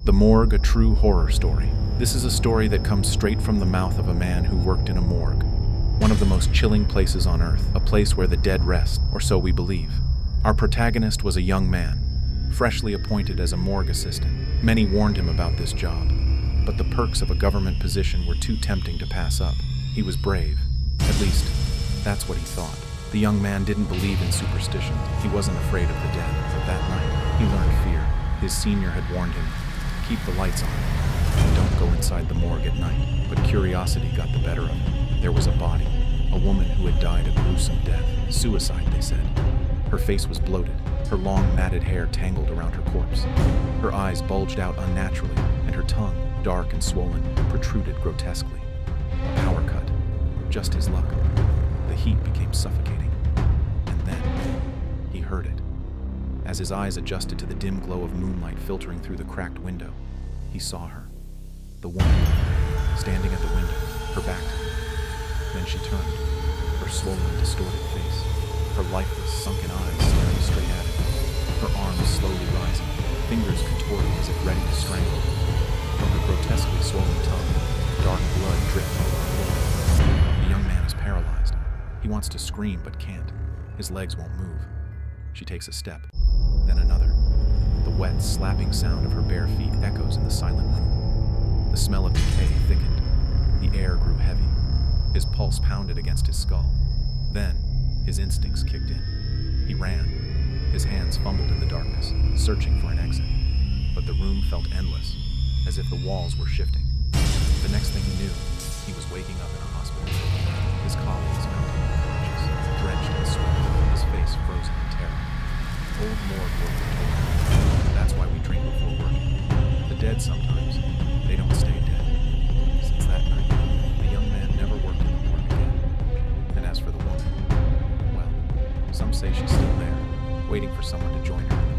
The Morgue, a true horror story. This is a story that comes straight from the mouth of a man who worked in a morgue. One of the most chilling places on Earth, a place where the dead rest, or so we believe. Our protagonist was a young man, freshly appointed as a morgue assistant. Many warned him about this job, but the perks of a government position were too tempting to pass up. He was brave. At least, that's what he thought. The young man didn't believe in superstition. He wasn't afraid of the dead, but that night, he learned fear. His senior had warned him, keep the lights on. Don't go inside the morgue at night. But curiosity got the better of him. There was a body, a woman who had died a gruesome death. Suicide, they said. Her face was bloated, her long matted hair tangled around her corpse. Her eyes bulged out unnaturally, and her tongue, dark and swollen, protruded grotesquely. A power cut. Just his luck. The heat became suffocating. And then, he heard it. As his eyes adjusted to the dim glow of moonlight filtering through the cracked window, he saw her. The woman, standing at the window, her back to him. Then she turned, her swollen, distorted face, her lifeless, sunken eyes staring straight at him, her arms slowly rising, fingers contorting as if ready to strangle. From her grotesquely swollen tongue, dark blood dripped over her floor. The young man is paralyzed. He wants to scream but can't. His legs won't move. She takes a step, then another. The wet, slapping sound of her bare feet echoes in the silent room. The smell of decay thickened. The air grew heavy. His pulse pounded against his skull. Then, his instincts kicked in. He ran. His hands fumbled in the darkness, searching for an exit. But the room felt endless, as if the walls were shifting. The next thing he knew, he was waking up in a hospital. His colleagues found him unconscious, drenched in sweat, his face frozen in terror. Old morgue worker told him, "That's why we drink before working. The dead sometimes, they don't stay dead." Since that night, the young man never worked in the morgue again. And as for the woman, well, some say she's still there, waiting for someone to join her in the